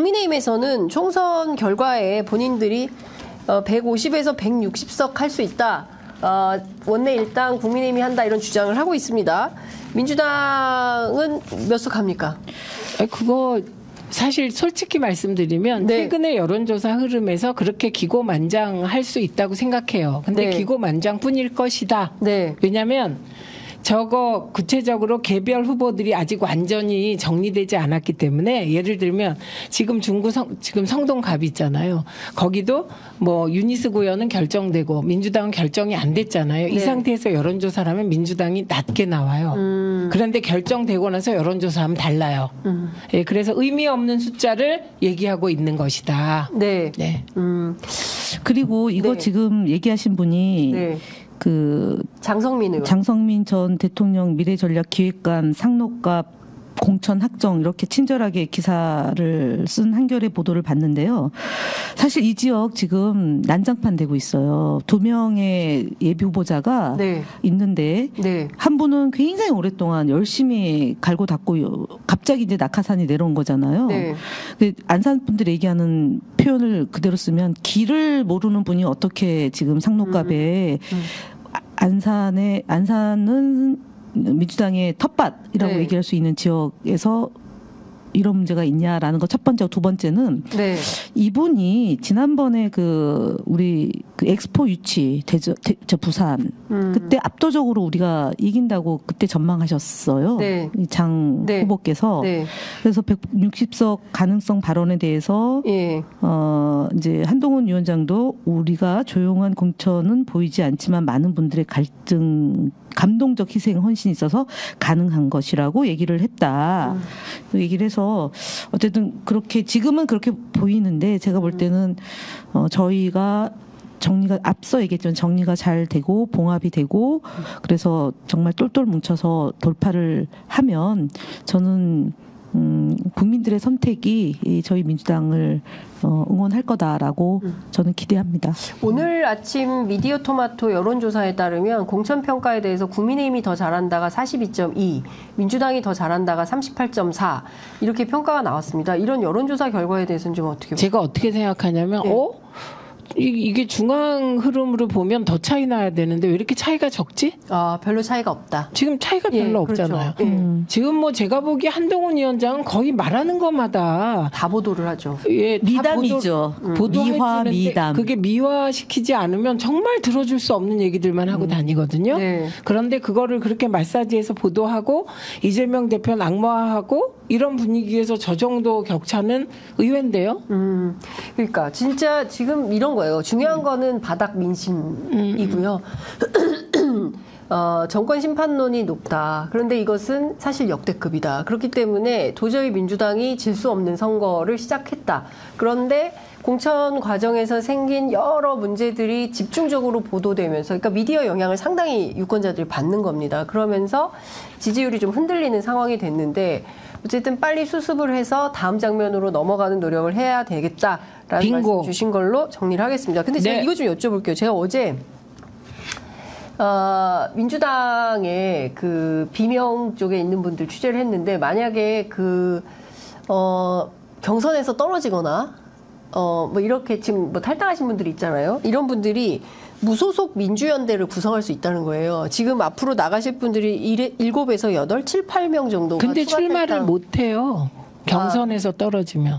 국민의힘에서는 총선 결과에 본인들이 150에서 160석 할 수 있다. 원내 일당 국민의힘이 한다 이런 주장을 하고 있습니다. 민주당은 몇 석 합니까? 그거 사실 솔직히 말씀드리면 네. 최근의 여론조사 흐름에서 그렇게 기고만장할 수 있다고 생각해요. 근데 네. 기고만장뿐일 것이다. 네. 왜냐하면 저거 구체적으로 개별 후보들이 아직 완전히 정리되지 않았기 때문에 예를 들면 지금 지금 성동갑 있잖아요. 거기도 뭐 유니스 구현은 결정되고 민주당은 결정이 안 됐잖아요. 네. 이 상태에서 여론조사를 민주당이 낮게 나와요. 그런데 결정되고 나서 여론조사하면 달라요. 예, 그래서 의미 없는 숫자를 얘기하고 있는 것이다. 네. 네. 그리고 이거 네. 지금 얘기하신 분이 네. 장성민 장성민 의원. 전 대통령 미래전략기획관 상록갑 공천 확정 이렇게 친절하게 기사를 쓴 한겨레 보도를 봤는데요. 사실 이 지역 지금 난장판 되고 있어요. 2명의 예비 후보자가 네. 있는데 네. 한 분은 굉장히 오랫동안 열심히 갈고 닦고 갑자기 이제 낙하산이 내려온 거잖아요. 네. 안산 분들이 얘기하는 표현을 그대로 쓰면 길을 모르는 분이 어떻게 지금 상록갑에 안산은 민주당의 텃밭이라고 네. 얘기할 수 있는 지역에서 이런 문제가 있냐라는 거 첫 번째고 두 번째는 네. 이분이 지난번에 우리 엑스포 유치 저 부산 그때 압도적으로 우리가 이긴다고 그때 전망하셨어요. 네. 장 네. 후보께서. 네. 그래서 160석 가능성 발언에 대해서 예. 이제 한동훈 위원장도 우리가 조용한 공천은 보이지 않지만 많은 분들의 감동적 희생 헌신이 있어서 가능한 것이라고 얘기를 했다. 얘기를 해서 어쨌든 그렇게 지금은 그렇게 보이는데 제가 볼 때는 저희가 정리가 앞서 얘기했지만 정리가 잘 되고 봉합이 되고 그래서 정말 똘똘 뭉쳐서 돌파를 하면 저는 국민들의 선택이 저희 민주당을 응원할 거다라고 저는 기대합니다. 오늘 아침 미디어 토마토 여론조사에 따르면 공천평가에 대해서 국민의힘이 더 잘한다가 42.2, 민주당이 더 잘한다가 38.4 이렇게 평가가 나왔습니다. 이런 여론조사 결과에 대해서는 좀 어떻게 보세요? 제가 어떻게 생각하냐면 네. 이게 중앙 흐름으로 보면 더 차이 나야 되는데 왜 이렇게 차이가 적지? 별로 차이가 없다. 지금 차이가 별로 없잖아요. 그렇죠. 지금 뭐 제가 보기에 한동훈 위원장은 거의 말하는 것마다 다 보도를 하죠. 예, 미담이죠. 미화, 미담. 그게 미화시키지 않으면 정말 들어줄 수 없는 얘기들만 하고 다니거든요. 네. 그런데 그거를 그렇게 마사지해서 보도하고 이재명 대표는 악마화하고 이런 분위기에서 저 정도 격차는 의외인데요. 그러니까 진짜 지금 이런 거예요. 중요한 거는 바닥 민심이고요. 정권 심판론이 높다. 그런데 이것은 사실 역대급이다. 그렇기 때문에 도저히 민주당이 질 수 없는 선거를 시작했다. 그런데 공천 과정에서 생긴 여러 문제들이 집중적으로 보도되면서, 그러니까 미디어 영향을 상당히 유권자들이 받는 겁니다. 그러면서 지지율이 좀 흔들리는 상황이 됐는데 어쨌든 빨리 수습을 해서 다음 장면으로 넘어가는 노력을 해야 되겠다라는 빙고. 말씀 주신 걸로 정리를 하겠습니다. 근데 제가 네. 이거 좀 여쭤볼게요. 제가 어제 민주당의 비명 쪽에 있는 분들 취재를 했는데 만약에 경선에서 떨어지거나 뭐 이렇게 지금 뭐 탈당하신 분들이 있잖아요. 이런 분들이 무소속 민주연대를 구성할 수 있다는 거예요. 지금 앞으로 나가실 분들이 7에서 8, 7, 8명 정도가 근데 추가 출마를 탈당. 못 해요. 경선에서 떨어지면.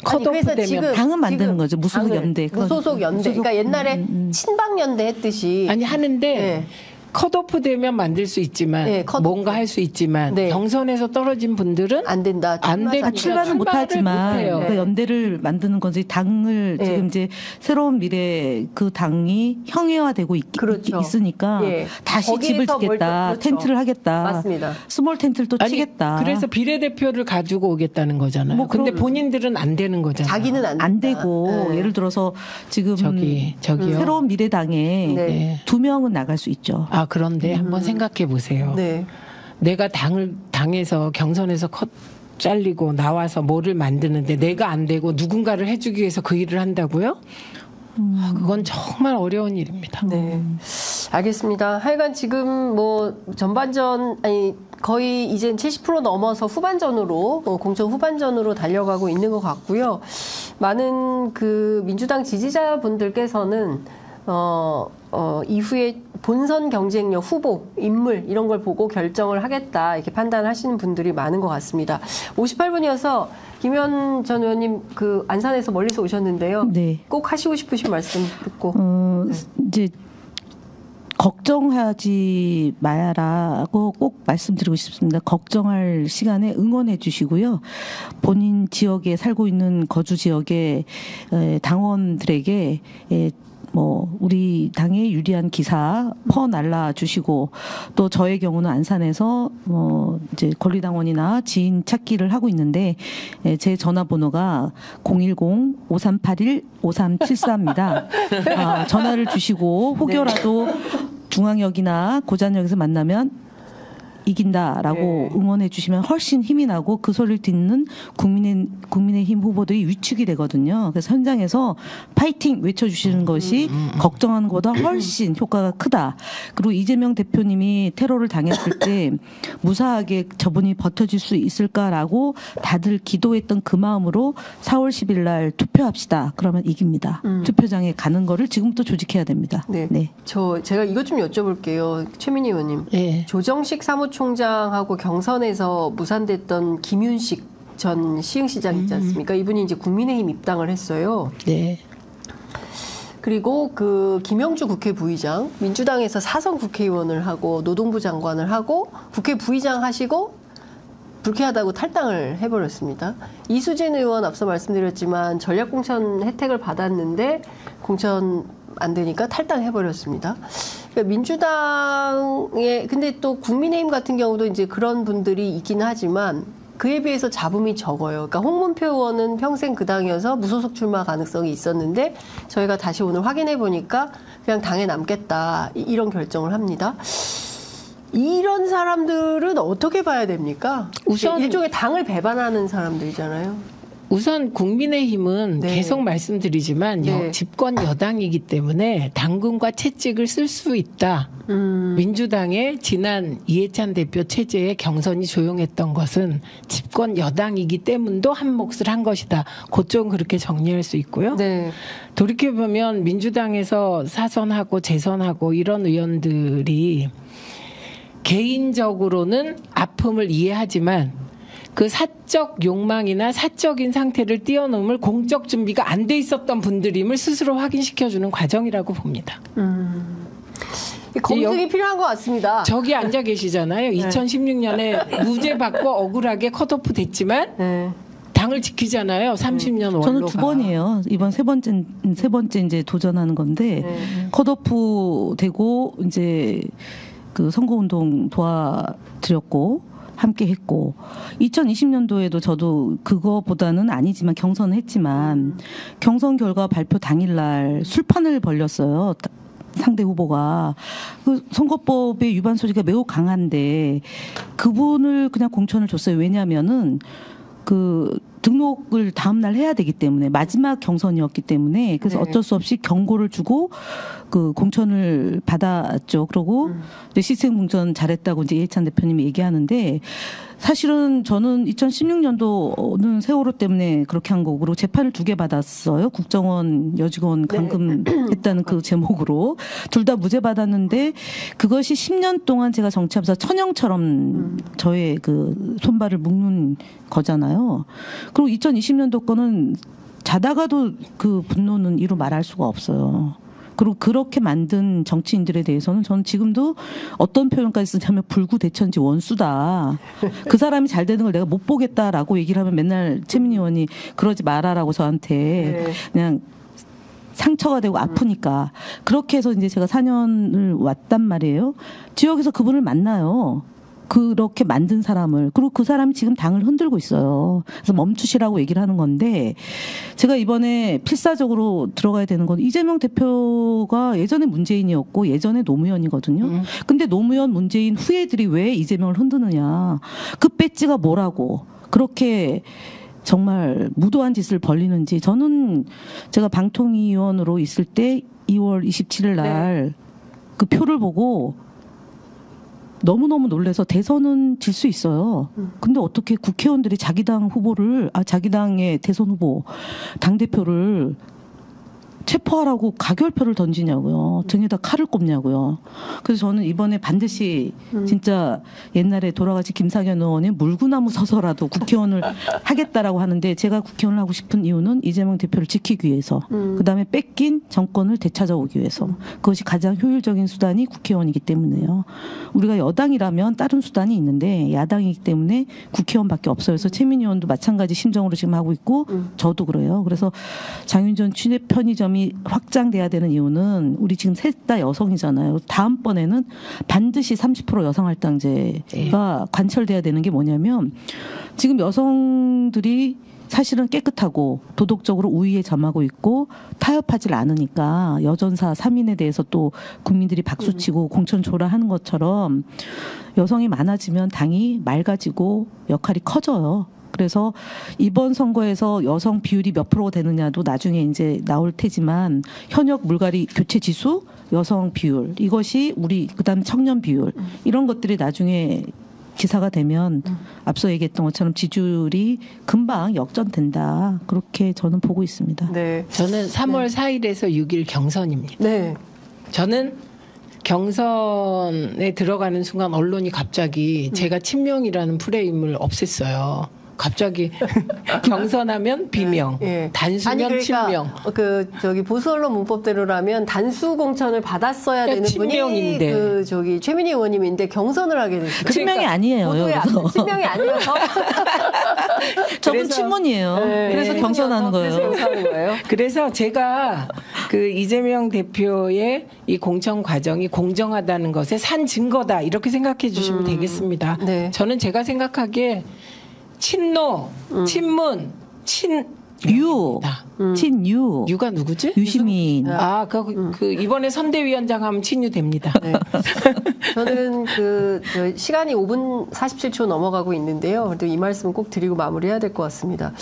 컷오프 그래서 되면. 지금 당은 만드는 지금 거죠. 무소속 당을, 연대. 무소속 연대. 그러니까 옛날에 친박연대 했듯이. 아니 하는데 네. 컷오프 되면 만들 수 있지만 네, 컷오프. 뭔가 할 수 있지만 네. 경선에서 떨어진 분들은 안 된다. 안 되니까 출마는 못하지만 못해요. 그 연대를 만드는 건지 당을 네. 지금 이제 새로운 미래 그 당이 형해화되고 그렇죠. 있으니까 예. 다시 집을 거기에서 짓겠다, 그렇죠. 텐트를 하겠다, 맞습니다. 스몰 텐트를 또 아니, 치겠다. 그래서 비례대표를 가지고 오겠다는 거잖아요. 뭐 근데 그럼- 본인들은 안 되는 거잖아요. 자기는 안, 안 된다. 되고 네. 예를 들어서 지금 저기요. 새로운 미래당에 네. 2명은 나갈 수 있죠. 아 그런데 한번 생각해 보세요. 네. 내가 당에서 경선에서 컷 잘리고 나와서 뭐를 만드는데 내가 안 되고 누군가를 해주기 위해서 그 일을 한다고요? 그건 정말 어려운 일입니다. 네. 알겠습니다. 하여간 지금 뭐 전반전 아니 거의 이젠 70% 넘어서 후반전으로 공천 후반전으로 달려가고 있는 것 같고요. 많은 그 민주당 지지자분들께서는 이후에 본선 경쟁력 후보 인물 이런 걸 보고 결정을 하겠다 이렇게 판단하시는 분들이 많은 것 같습니다. 58분이어서 김현 전 의원님 그 안산에서 멀리서 오셨는데요. 네. 꼭 하시고 싶으신 말씀 듣고. 이제 걱정하지 마야라고 꼭 말씀드리고 싶습니다. 걱정할 시간에 응원해 주시고요. 본인 지역에 살고 있는 거주 지역의 당원들에게 뭐 우리 당에 유리한 기사 퍼날라 주시고 또 저의 경우는 안산에서 이제 권리당원이나 지인 찾기를 하고 있는데 제 전화번호가 010-5381-5374입니다. 전화를 주시고 혹여라도 중앙역이나 고잔역에서 만나면 이긴다라고 응원해 주시면 훨씬 힘이 나고 그 소리를 듣는 국민의힘 후보들이 위축이 되거든요. 그래서 현장에서 파이팅 외쳐주시는 것이 걱정하는 것보다 훨씬 효과가 크다. 그리고 이재명 대표님이 테러를 당했을 때 무사하게 저분이 버텨줄 수 있을까라고 다들 기도했던 그 마음으로 4월 10일 날 투표합시다. 그러면 이깁니다. 투표장에 가는 거를 지금부터 조직해야 됩니다. 네. 제가 이것 좀 여쭤볼게요. 최민희 의원님. 네. 조정식 사무총장하고 경선에서 무산됐던 김윤식 전 시흥시장 있지 않습니까? 이분이 이제 국민의힘 입당을 했어요. 네. 그리고 그 김영주 국회 부의장, 민주당에서 사선 국회의원을 하고 노동부 장관을 하고 국회 부의장 하시고 불쾌하다고 탈당을 해버렸습니다. 이수진 의원 앞서 말씀드렸지만 전략공천 혜택을 받았는데 공천 안 되니까 탈당해버렸습니다. 그러니까 민주당의 근데 또 국민의힘 같은 경우도 이제 그런 분들이 있긴 하지만 그에 비해서 잡음이 적어요. 그러니까 홍문표 의원은 평생 그 당이어서 무소속 출마 가능성이 있었는데 저희가 다시 오늘 확인해 보니까 그냥 당에 남겠다 이런 결정을 합니다. 이런 사람들은 어떻게 봐야 됩니까? 우선 일종의 당을 배반하는 사람들이잖아요. 우선 국민의힘은 네. 계속 말씀드리지만 네. 집권 여당이기 때문에 당근과 채찍을 쓸 수 있다. 민주당의 지난 이해찬 대표 체제의 경선이 조용했던 것은 집권 여당이기 때문도 한 몫을 한 것이다. 그쪽은 그렇게 정리할 수 있고요. 네. 돌이켜보면 민주당에서 사선하고 재선하고 이런 의원들이 개인적으로는 아픔을 이해하지만 그 사적 욕망이나 사적인 상태를 뛰어넘을 공적 준비가 안 돼 있었던 분들임을 스스로 확인시켜주는 과정이라고 봅니다. 검증이 필요한 것 같습니다. 저기 앉아 계시잖아요. 2016년에 무죄 받고 억울하게 컷오프 됐지만 네. 당을 지키잖아요. 30년 원로가. 저는 두 번이에요. 이번 세 번째 이제 도전하는 건데 컷오프 되고 이제 그 선거운동 도와드렸고 함께 했고 2020년도에도 저도 그거보다는 아니지만 경선을 했지만 경선 결과 발표 당일날 술판을 벌렸어요. 상대 후보가 그 선거법의 위반 소지가 매우 강한데 그분을 그냥 공천을 줬어요. 왜냐하면은 그 등록을 다음 날 해야 되기 때문에 마지막 경선이었기 때문에 그래서 어쩔 수 없이 경고를 주고 그 공천을 받았죠. 그러고 이제 시스템 공천 잘했다고 이제 이해찬 대표님이 얘기하는데 사실은 저는 2016년도는 세월호 때문에 그렇게 한 거고 그리고 재판을 2개 받았어요. 국정원 여직원 감금했다는 그 제목으로 둘 다 무죄 받았는데 그것이 10년 동안 제가 정치하면서 천형처럼 저의 그 손발을 묶는 거잖아요. 그리고 2020년도 거는 자다가도 그 분노는 이루 말할 수가 없어요. 그리고 그렇게 만든 정치인들에 대해서는 저는 지금도 어떤 표현까지 쓰냐면 불구대천지 원수다. 그 사람이 잘 되는 걸 내가 못 보겠다라고 얘기를 하면 맨날 최민희 의원이 그러지 말아라고 저한테 그냥 상처가 되고 아프니까 그렇게 해서 이제 제가 4년을 왔단 말이에요. 지역에서 그분을 만나요. 그렇게 만든 사람을. 그리고 그 사람이 지금 당을 흔들고 있어요. 그래서 멈추시라고 얘기를 하는 건데 제가 이번에 필사적으로 들어가야 되는 건 이재명 대표가 예전에 문재인이었고 예전에 노무현이거든요. 근데 노무현 문재인 후예들이 왜 이재명을 흔드느냐. 그 배지가 뭐라고 그렇게 정말 무도한 짓을 벌리는지 저는 제가 방통위원으로 있을 때 2월 27일 날 그 표를 보고 너무너무 놀라서 대선은 질 수 있어요. 근데 어떻게 국회의원들이 자기 당 후보를, 자기 당의 대선 후보, 당대표를 체포하라고 가결표를 던지냐고요. 등에다 칼을 꼽냐고요. 그래서 저는 이번에 반드시 진짜 옛날에 돌아가신 김상현 의원이 물구나무 서서라도 국회의원을 하겠다라고 하는데 제가 국회의원을 하고 싶은 이유는 이재명 대표를 지키기 위해서 그다음에 뺏긴 정권을 되찾아오기 위해서 그것이 가장 효율적인 수단이 국회의원이기 때문에요. 우리가 여당이라면 다른 수단이 있는데 야당이기 때문에 국회의원밖에 없어요. 그래서 최민희 의원도 마찬가지 심정으로 지금 하고 있고 저도 그래요. 그래서 장윤전 취재 편의점이 확장돼야 되는 이유는 우리 지금 셋 다 여성이잖아요. 다음번에는 반드시 30% 여성할당제가 관철돼야 되는 게 뭐냐면 지금 여성들이 사실은 깨끗하고 도덕적으로 우위에 점하고 있고 타협하지 않으니까 여전사 3인에 대해서 또 국민들이 박수치고 공천조라하는 것처럼 여성이 많아지면 당이 맑아지고 역할이 커져요. 그래서 이번 선거에서 여성 비율이 몇 프로가 되느냐도 나중에 이제 나올 테지만 현역 물갈이 교체 지수, 여성 비율 이것이 우리 그다음 청년 비율 이런 것들이 나중에 기사가 되면 앞서 얘기했던 것처럼 지지율이 금방 역전된다. 그렇게 저는 보고 있습니다. 네. 저는 3월 4일에서 6일 경선입니다. 네. 저는 경선에 들어가는 순간 언론이 갑자기 제가 친명이라는 프레임을 없앴어요. 갑자기 경선하면 비명, 예. 단수면 아니, 친명. 보수 언론 문법대로라면 단수 공천을 받았어야 되는 분이 친명인데. 최민희 의원님인데 경선을 하게 됐어요. 친명이 아니에요. 여기서. 친명이 아니어서. 저분 친문이에요. 네. 그래서 경선하는 그래서 거예요. 경선하는 거예요. 그래서 제가 그 이재명 대표의 이 공천 과정이 공정하다는 것에 산 증거다 이렇게 생각해 주시면 되겠습니다. 네. 저는 제가 생각하기에 친노, 친문, 유, 친유, 유가 누구지? 유시민. 그 이번에 선대위원장 하면 친유 됩니다. 네. 저는 시간이 5분 47초 넘어가고 있는데요. 그래도 이 말씀은 꼭 드리고 마무리해야 될 것 같습니다.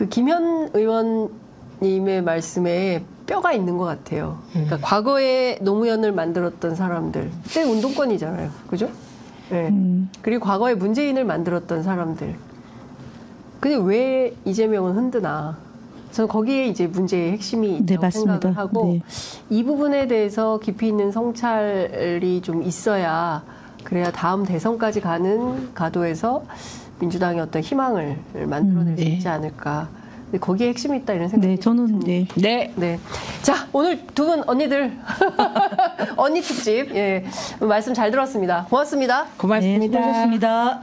김현 의원님의 말씀에 뼈가 있는 것 같아요. 그러니까 과거에 노무현을 만들었던 사람들, 그때 운동권이잖아요, 그죠? 네. 그리고 과거에 문재인을 만들었던 사람들. 근데 왜 이재명은 흔드나? 저는 거기에 이제 문제의 핵심이 있다고 맞습니다. 생각을 하고 네. 이 부분에 대해서 깊이 있는 성찰이 좀 있어야 그래야 다음 대선까지 가는 가도에서 민주당의 어떤 희망을 만들어낼 수 있지 않을까. 근데 거기에 핵심이 있다 이런 생각이 저는 듭니다. 네. 자, 오늘 두 분 언니들 언니 특집 말씀 잘 들었습니다. 고맙습니다. 고맙습니다. 수고하셨습니다.